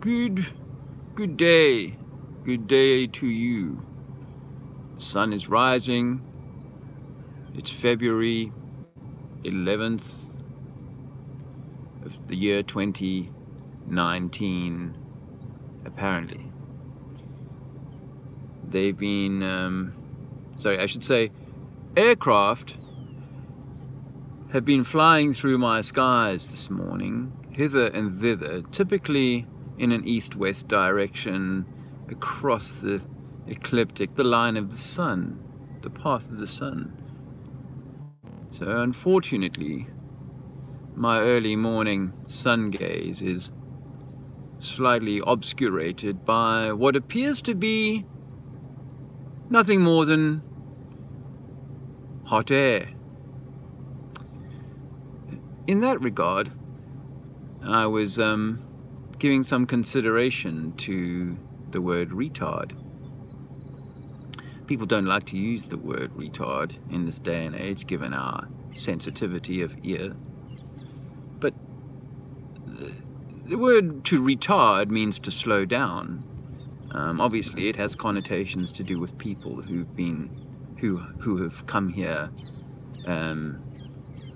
Good day. Good day to you. The sun is rising. It's February 11th of the year 2019, apparently. They've been, sorry, I should say, aircraft have been flying through my skies this morning, hither and thither, typically in an east-west direction, across the ecliptic, the line of the sun, the path of the sun. So unfortunately, my early morning sun gaze is slightly obscurated by what appears to be nothing more than hot air. In that regard, I was giving some consideration to the word retard. People don't like to use the word retard in this day and age, given our sensitivity of ear. But the word to retard means to slow down. Obviously, it has connotations to do with people who have come here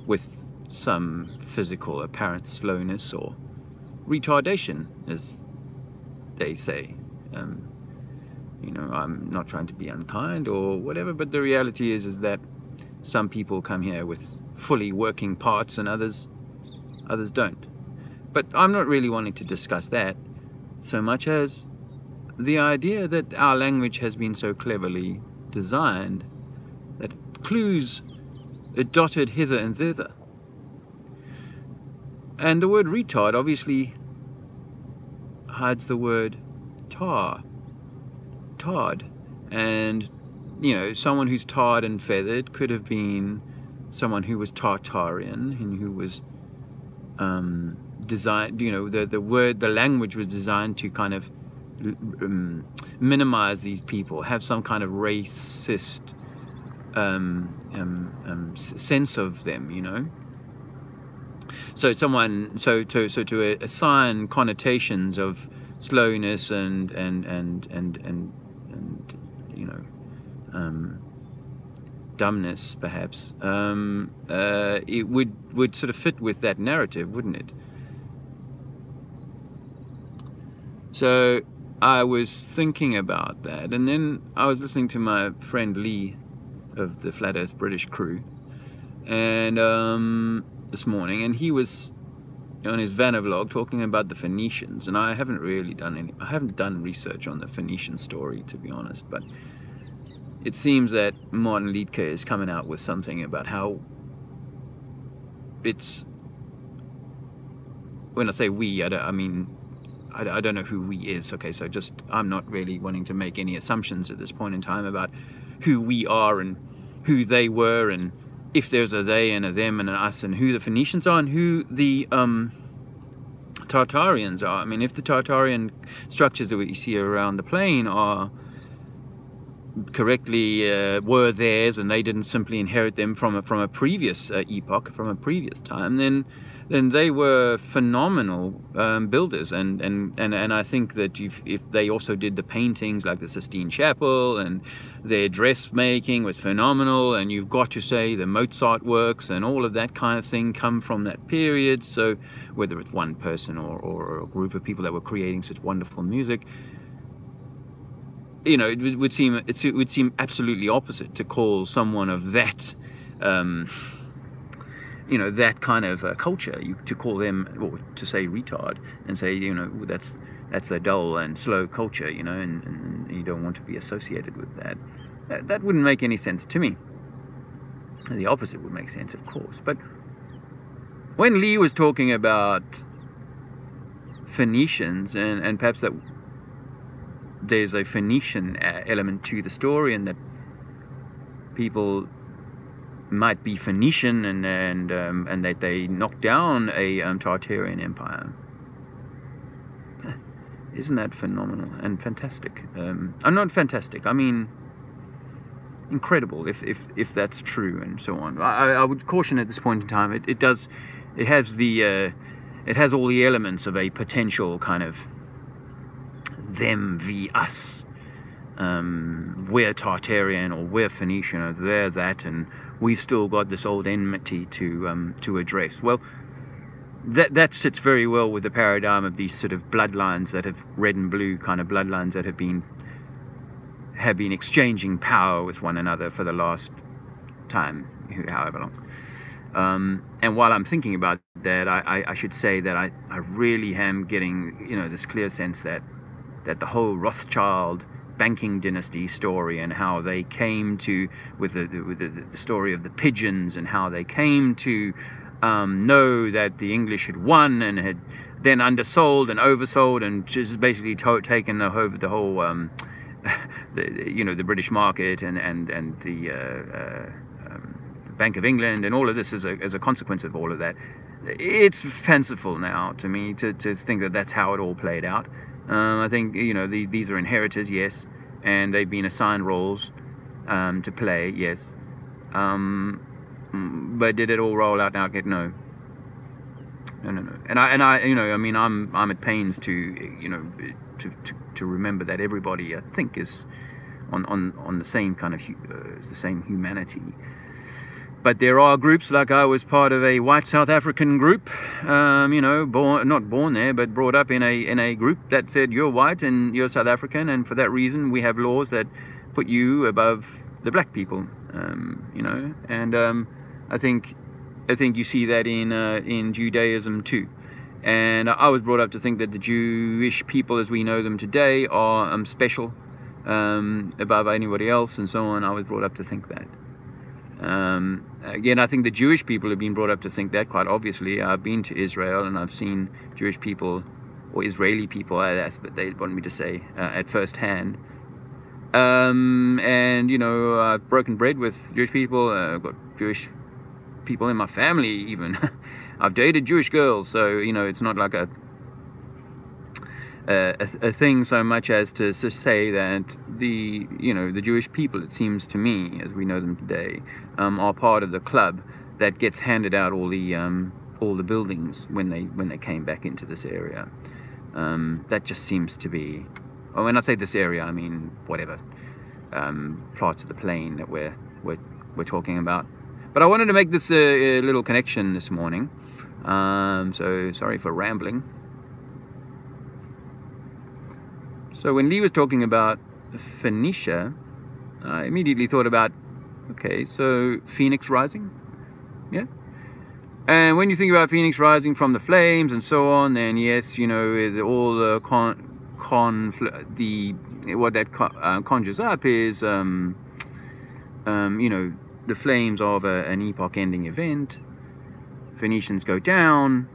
with some physical apparent slowness or retardation, as they say. You know, I'm not trying to be unkind or whatever, but the reality is that some people come here with fully working parts and others don't. But I'm not really wanting to discuss that so much as the idea that our language has been so cleverly designed that clues are dotted hither and thither. And the word retard obviously hides the word tard. And, you know, someone who's tarred and feathered could have been someone who was Tartarian and who was designed, you know, the language was designed to kind of minimize these people, have some kind of racist sense of them, you know. So to assign connotations of slowness and you know, dumbness, perhaps, it would sort of fit with that narrative, wouldn't it? So I was thinking about that, and then I was listening to my friend Lee of the Flat Earth British crew, and this morning, and he was on his Vanavlog talking about the Phoenicians, and I haven't done research on the Phoenician story, to be honest, but it seems that Martin Liedtke is coming out with something about how it's, when I say we, I don't know who we is, okay, so just, I'm not really wanting to make any assumptions at this point in time about who we are and who they were, and if there's a they and a them and an us, and who the Phoenicians are and who the Tartarians are. I mean, if the Tartarian structures that we see around the plain are correctly were theirs, and they didn't simply inherit them from a previous epoch, from a previous time, then they were phenomenal builders, and I think that if they also did the paintings like the Sistine Chapel, and their dressmaking was phenomenal, and you've got to say the Mozart works and all of that kind of thing come from that period. So whether it's one person or a group of people that were creating such wonderful music, you know, it would seem absolutely opposite to call someone of that you know, that kind of culture, to call them, or to say retard, and say, you know, that's a dull and slow culture, you know, and you don't want to be associated with that. That wouldn't make any sense to me. The opposite would make sense, of course. But when Lee was talking about Phoenicians, and perhaps that there's a Phoenician element to the story, and that people might be Phoenician, and that they knocked down a Tartarian empire. Isn't that phenomenal and fantastic? I'm not fantastic, I mean incredible, if that's true, and so on. I would caution at this point in time, it has all the elements of a potential kind of them v us. We're Tartarian or we're Phoenician or they're that, and we've still got this old enmity to address. Well, that sits very well with the paradigm of these sort of bloodlines that have red and blue kind of bloodlines that have been exchanging power with one another for the last time, however long. And while I'm thinking about that, I should say that I really am getting, you know, this clear sense that the whole Rothschild banking dynasty story and how they came to, with the story of the pigeons, and how they came to know that the English had won and had then undersold and oversold and just basically taken the whole the British market and the Bank of England and all of this as a consequence of all of that. It's fanciful now to me to think that that's how it all played out. I think, you know, these are inheritors, yes, and they've been assigned roles to play, yes. But did it all roll out now? No. And I, you know, I mean, I'm at pains to, you know, to remember that everybody, I think, is on the same kind of the same humanity. But there are groups, like I was part of a white South African group, you know, not born there, but brought up in a group that said you're white and you're South African, and for that reason we have laws that put you above the black people, you know. And I think you see that in Judaism too. And I was brought up to think that the Jewish people as we know them today are special above anybody else, and so on. I was brought up to think that. Again, I think the Jewish people have been brought up to think that, quite obviously. I've been to Israel and I've seen Jewish people, or Israeli people, that's what they want me to say, at first hand. And, you know, I've broken bread with Jewish people. I've got Jewish people in my family even. I've dated Jewish girls, so, you know, it's not like a thing so much as to say that the Jewish people, it seems to me, as we know them today, are part of the club that gets handed out all the buildings when they came back into this area. That just seems to be, when I say this area, I mean whatever parts of the plain that we're talking about. But I wanted to make this a little connection this morning. So sorry for rambling. So when Lee was talking about Phoenicia, I immediately thought about, okay, so Fenix Rising, yeah? And when you think about Phoenix rising from the flames and so on, then yes, you know, all the what that conjures up is, you know, the flames of an epoch-ending event. Phoenicians go down,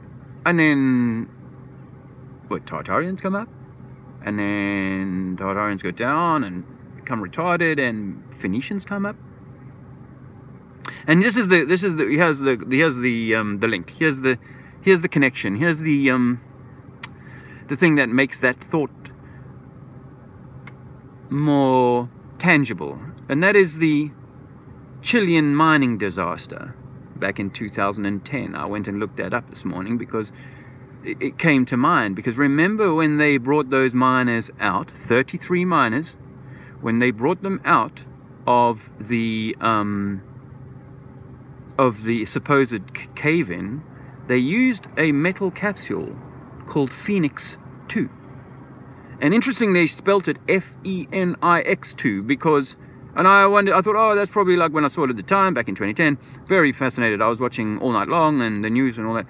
and then what? Tartarians come up. And then Tartarians go down and become retarded, and Phoenicians come up. And here's the link. Here's the connection. Here's the thing that makes that thought more tangible, and that is the Chilean mining disaster back in 2010. I went and looked that up this morning because it came to mind, because remember when they brought those miners out, 33 miners, when they brought them out of the supposed cave-in, they used a metal capsule called Fenix 2. And interestingly, they spelt it F-E-N-I-X 2 because, and I thought, oh, that's probably like when I saw it at the time, back in 2010, very fascinated. I was watching all night long and the news and all that.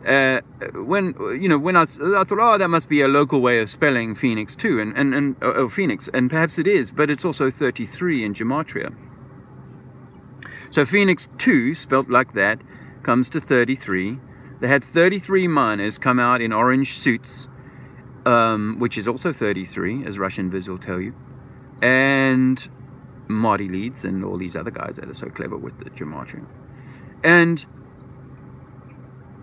When I thought, oh, that must be a local way of spelling Phoenix 2 and Phoenix, and perhaps it is, but it's also 33 in gematria. So Phoenix 2, spelt like that, comes to 33. They had 33 miners come out in orange suits, which is also 33, as Russian Viz will tell you, and Marty Leeds and all these other guys that are so clever with the gematria. And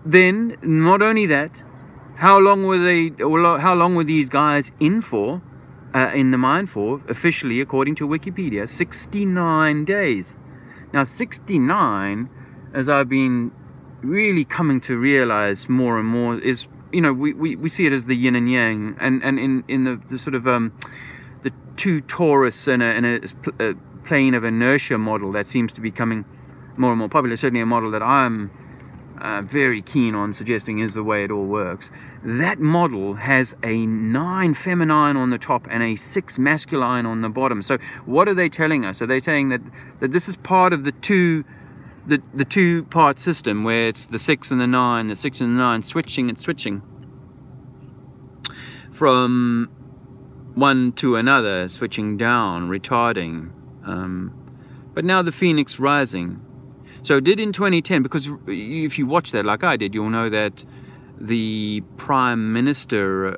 then, not only that, how long were these guys in the mine for, officially, according to Wikipedia? 69 days. Now, 69, as I've been really coming to realize more and more, is you know, we see it as the yin and yang, and in the sort of the two torus and a plane of inertia model that seems to be becoming more and more popular. Certainly a model that I'm very keen on suggesting is the way it all works. That model has a 9 feminine on the top and a 6 masculine on the bottom. So what are they telling us? Are they saying that this is part of the two-part system where it's the 6 and the 9, the 6 and the 9 switching from one to another, switching down, retarding. But now the Fenix Rising. So it did in 2010, because if you watch that like I did, you'll know that the Prime Minister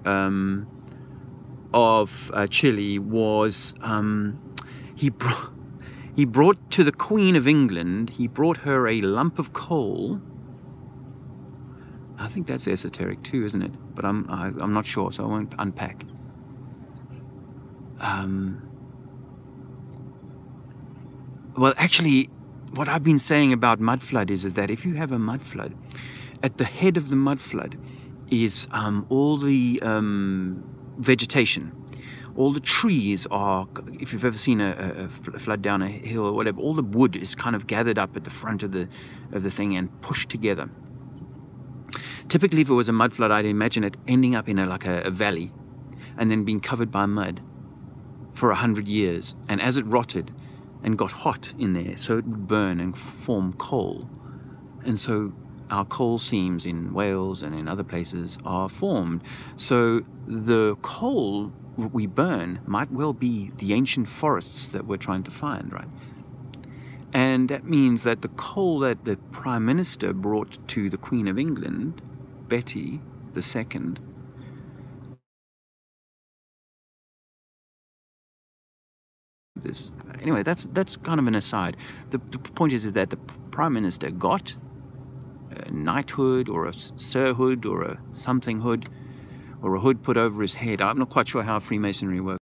of Chile was, he brought to the Queen of England, he brought her a lump of coal. I think that's esoteric too, isn't it? But I'm not sure, so I won't unpack. Well, actually, what I've been saying about mud flood is that if you have a mud flood, at the head of the mud flood is all the vegetation. All the trees are, if you've ever seen a flood down a hill or whatever, all the wood is kind of gathered up at the front of the thing and pushed together. Typically, if it was a mud flood, I'd imagine it ending up in like a valley and then being covered by mud for 100 years. And as it rotted and got hot in there, so it would burn and form coal. And so our coal seams in Wales and in other places are formed. So the coal we burn might well be the ancient forests that we're trying to find, right? And that means that the coal that the Prime Minister brought to the Queen of England, Betty II, this. Anyway, that's kind of an aside. The point is that the Prime Minister got a knighthood or a sirhood or a something hood or a hood put over his head. I'm not quite sure how Freemasonry works.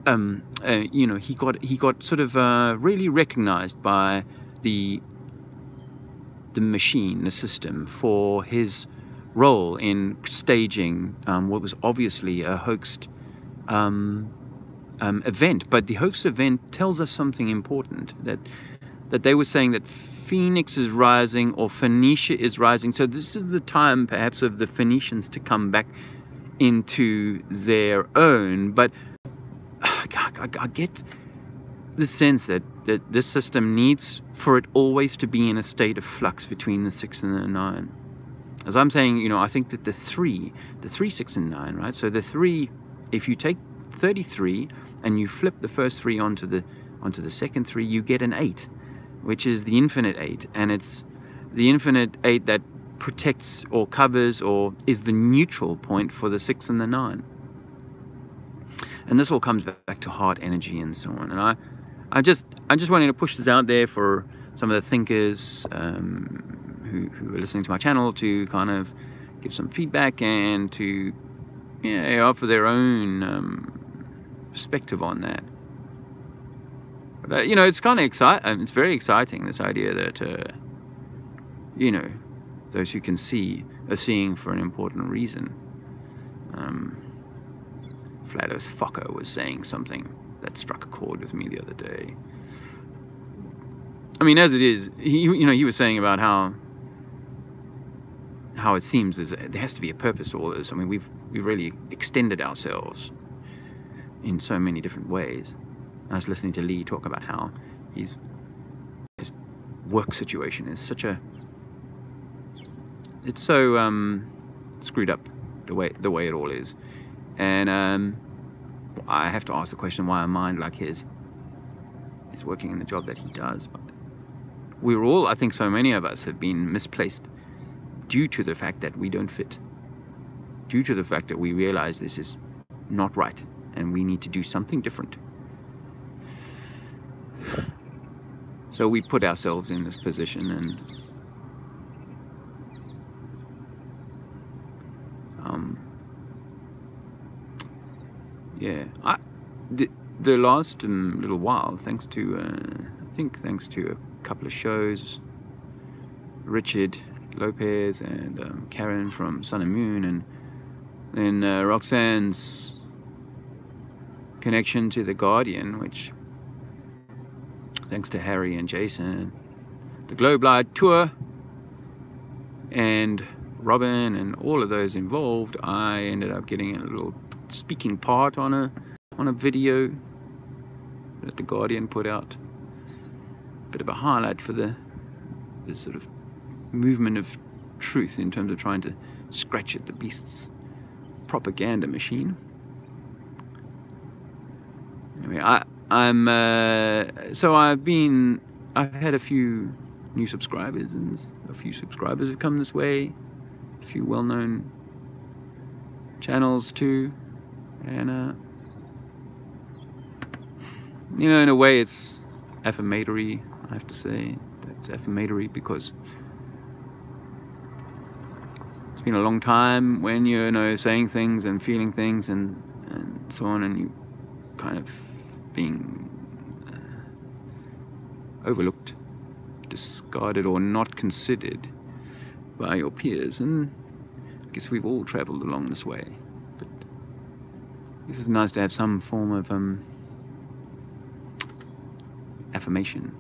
You know, he got sort of really recognized by the machine, the system, for his role in staging what was obviously a hoaxed event. But the hoaxed event tells us something important, that they were saying that Phoenix is rising or Phoenicia is rising. So this is the time perhaps of the Phoenicians to come back into their own. But I get the sense that this system needs for it always to be in a state of flux between the 6 and the 9. As I'm saying, you know, I think that the 3, 6 and 9, right? So the 3, if you take 33 and you flip the first 3 onto the second 3, you get an 8, which is the infinite 8, and it's the infinite 8 that protects or covers or is the neutral point for the 6 and the 9. And this all comes back to heart energy and so on. And I just wanted to push this out there for some of the thinkers who are listening to my channel to kind of give some feedback and to offer their own perspective on that. But, you know, it's kind of exciting. It's very exciting, this idea that you know, those who can see are seeing for an important reason. Flat Earth Fucker was saying something that struck a chord with me the other day. I mean, as it is, he was saying about how it seems there has to be a purpose to all this. I mean, we've really extended ourselves in so many different ways. I was listening to Lee talk about how his work situation is it's so screwed up the way it all is. And I have to ask the question, why a mind like his is working in the job that he does. But we're all, I think so many of us have been misplaced due to the fact that we don't fit, due to the fact that we realize this is not right and we need to do something different. So we put ourselves in this position, and yeah, the last little while, thanks to I think thanks to a couple of shows, Richard Lopez and Karen from Sun and Moon, and then Roxanne's connection to the Guardian, which thanks to Harry and Jason, the Globe Light tour, and Robin and all of those involved, I ended up getting a little speaking part on a video that the Guardian put out. Bit of a highlight for the sort of movement of truth in terms of trying to scratch at the beast's propaganda machine. Anyway, I've had a few new subscribers, and a few subscribers have come this way, a few well-known channels too, and you know, in a way it's affirmatory, I have to say. It's affirmatory because it's been a long time when you're, you know, saying things and feeling things and so on, and you kind of being overlooked, discarded, or not considered by your peers. And I guess we've all traveled along this way, but this is nice to have some form of affirmation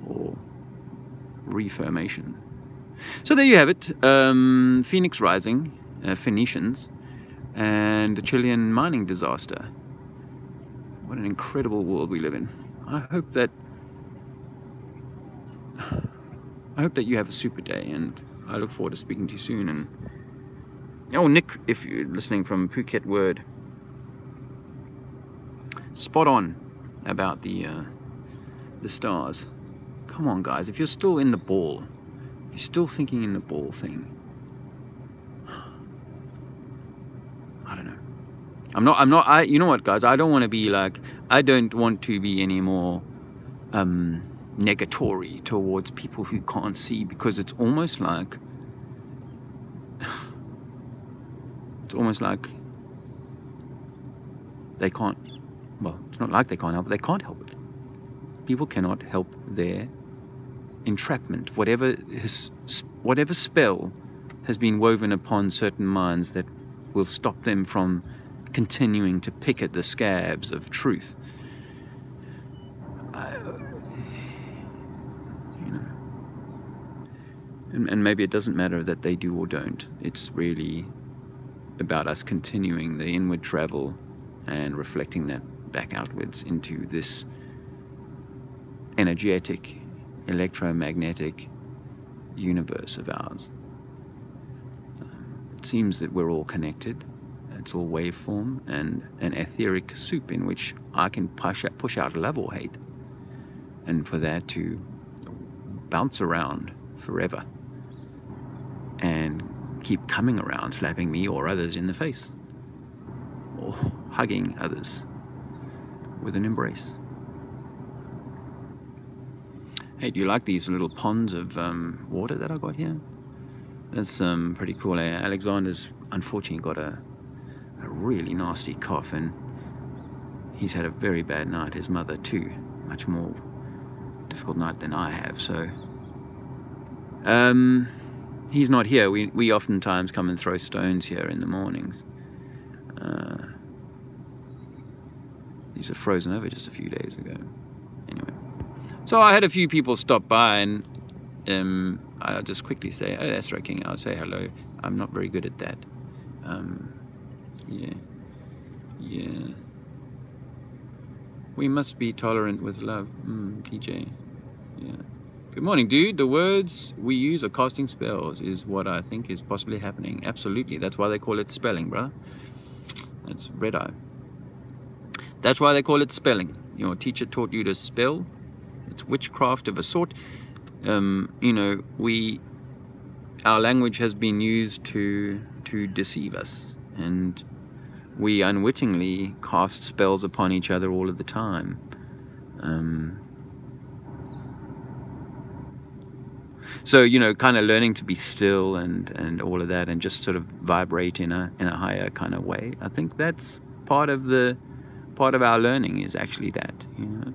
or reformation. So there you have it. Fenix Rising, Phoenicians, and the Chilean mining disaster. What an incredible world we live in. I hope that you have a super day, and I look forward to speaking to you soon. And oh, Nick, if you're listening from Phuket Word, spot on about the stars. Come on, guys, if you're still in the ball, if you're still thinking in the ball thing, I don't know. You know what, guys, I don't want to be like, I don't want to be any more negatory towards people who can't see, because it's almost like they can't, well, it's not like they can't help it, they can't help it. People cannot help their entrapment, whatever spell has been woven upon certain minds that will stop them from continuing to pick at the scabs of truth. You know, and maybe it doesn't matter that they do or don't. It's really about us continuing the inward travel and reflecting that back outwards into this energetic, electromagnetic universe of ours. It seems that we're all connected. It's all waveform and an etheric soup in which I can push out love or hate, and for that to bounce around forever and keep coming around, slapping me or others in the face, or hugging others with an embrace. Hey, do you like these little ponds of water that I got here? That's pretty cool. Alexander's unfortunately got a really nasty cough, and he's had a very bad night. His mother too, much more difficult night than I have. So he's not here. We oftentimes come and throw stones here in the mornings. These were frozen over just a few days ago. Anyway, so I had a few people stop by, and I'll just quickly say, oh, that's King. I'll say hello. I'm not very good at that. Yeah. We must be tolerant with love. PJ. Yeah. Good morning, dude. The words we use are casting spells is what I think is possibly happening. Absolutely. That's why they call it spelling, bruh. That's red eye. That's why they call it spelling. Your teacher taught you to spell. It's witchcraft of a sort. You know, our language has been used to deceive us, and we unwittingly cast spells upon each other all of the time. So, you know, kind of learning to be still and all of that, and just sort of vibrate in a higher kind of way. I think that's part of our learning, is actually that, you know,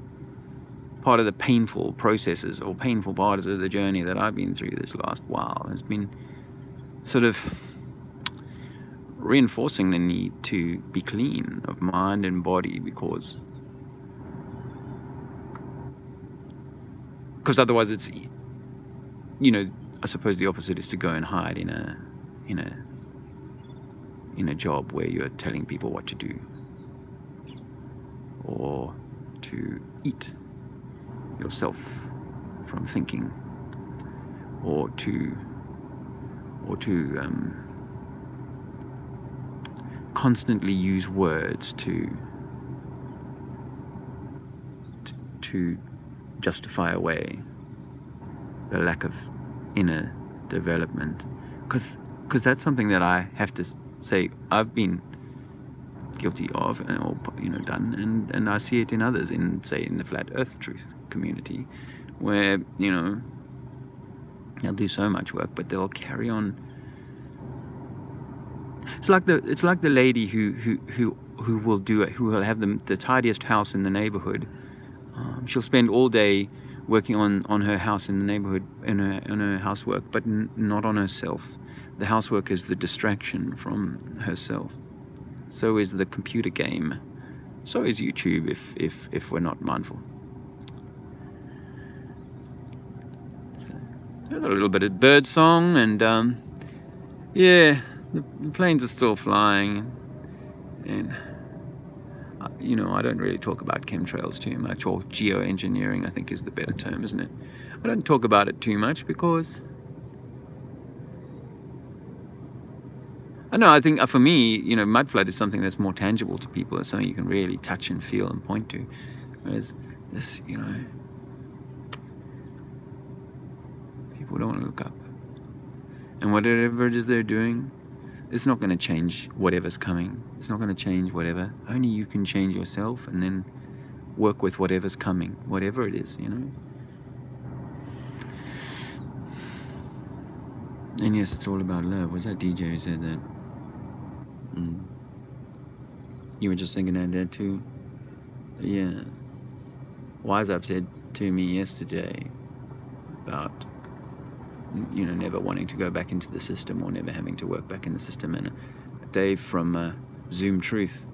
part of the painful processes or painful parts of the journey that I've been through this last while has been sort of reinforcing the need to be clean of mind and body, because otherwise it's, you know, I suppose the opposite is to go and hide in a job where you're telling people what to do, or to eat yourself from thinking, or to constantly use words to justify away the lack of inner development, because that's something that I have to say I've been guilty of, or you know, done, and I see it in others, in say in the flat earth truth community, where, you know, they'll do so much work but they'll carry on. It's like the lady who will have the tidiest house in the neighborhood. She'll spend all day working on her house in the neighborhood, in her housework, but not on herself. The housework is the distraction from herself. So is the computer game. So is YouTube if we're not mindful. So, a little bit of bird song, and yeah, the planes are still flying, and you know, I don't really talk about chemtrails too much, or geoengineering, I think is the better term, isn't it? I don't talk about it too much because I think for me, you know, mud flood is something that's more tangible to people. It's something you can really touch and feel and point to. Whereas this, you know, people don't want to look up. And whatever it is they're doing, it's not going to change whatever's coming. It's not going to change whatever. Only you can change yourself, and then work with whatever's coming, whatever it is, you know. And yes, it's all about love. Was that DJ who said that? You were just thinking that there too? Yeah. Wise Up said to me yesterday about, you know, never wanting to go back into the system, or never having to work back in the system. And Dave from Zoom Truth,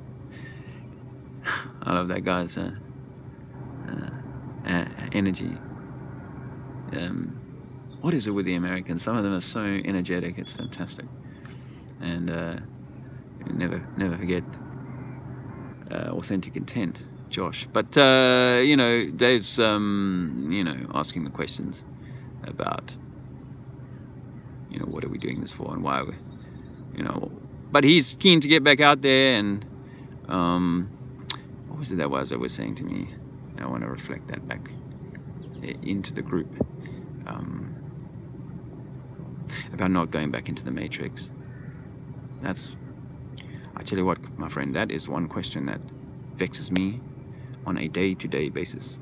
I love that guy's energy. What is it with the Americans? Some of them are so energetic, it's fantastic. And never forget authentic intent, Josh. But you know, Dave's you know, asking the questions about, you know, what are we doing this for, and why are we, you know, but he's keen to get back out there. And what was it that was saying to me? I want to reflect that back into the group, about not going back into the matrix. That's, I tell you what, my friend, that is one question that vexes me on a day-to-day basis.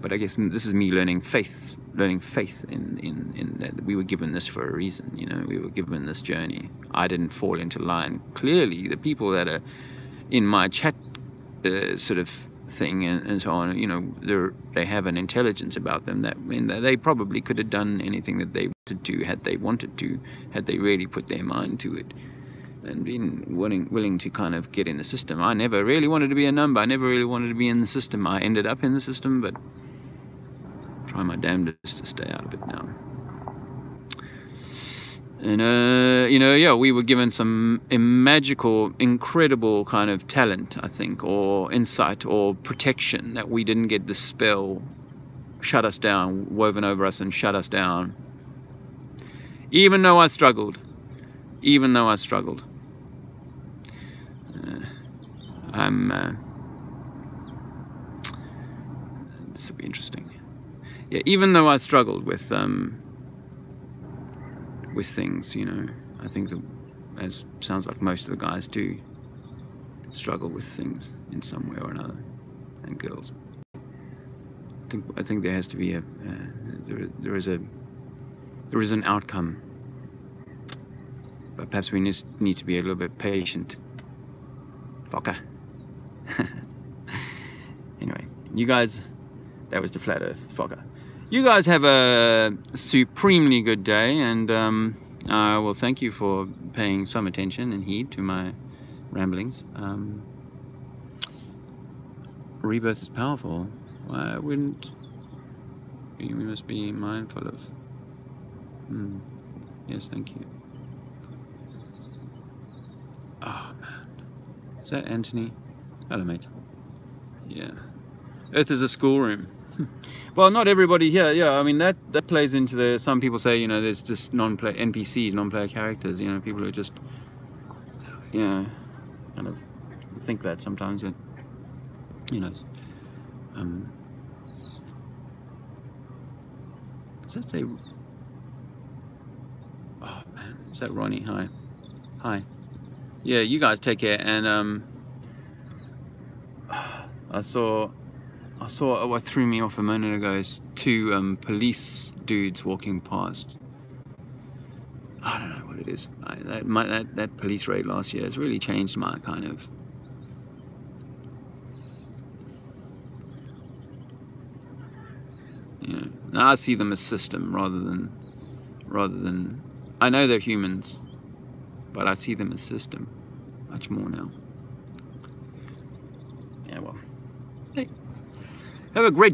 But I guess this is me learning faith in that we were given this for a reason. You know, we were given this journey. I didn't fall into line. Clearly, the people that are in my chat sort of thing and so on, you know, they have an intelligence about them that mean that they probably could have done anything that they wanted to, had they really put their mind to it and been willing to kind of get in the system. I never really wanted to be a number. I never really wanted to be in the system. I ended up in the system, but try my damnedest to stay out of it now. And you know, yeah, we were given some magical, incredible kind of talent, I think, or insight, or protection, that we didn't get the spell shut us down, woven over us and shut us down. Even though I struggled, this will be interesting. Yeah, even though I struggled with things, you know, I think that, as sounds like most of the guys do, struggle with things in some way or another, and girls. I think there has to be there is an outcome, but perhaps we need to be a little bit patient. Fucker. You guys, that was the flat earth fucker. You guys have a supremely good day, and well, thank you for paying some attention and heed to my ramblings. Rebirth is powerful. Why wouldn't we must be mindful of? Yes, thank you. Oh man, is that Anthony? Hello, mate. Yeah, Earth is a schoolroom. Well, not everybody here. Yeah, I mean that plays into the. Some people say, you know, there's just non-player NPCs, non-player characters. You know, people who just, you know, kind of think that sometimes. But, you know, does that say? Oh man, is that Ronnie? Hi, hi. Yeah, you guys take care. And I saw what threw me off a minute ago is two police dudes walking past. I don't know what it is. That police raid last year has really changed my kind of. You know, now I see them as system rather than. I know they're humans, but I see them as system much more now. Yeah, well. Hey, have a great day.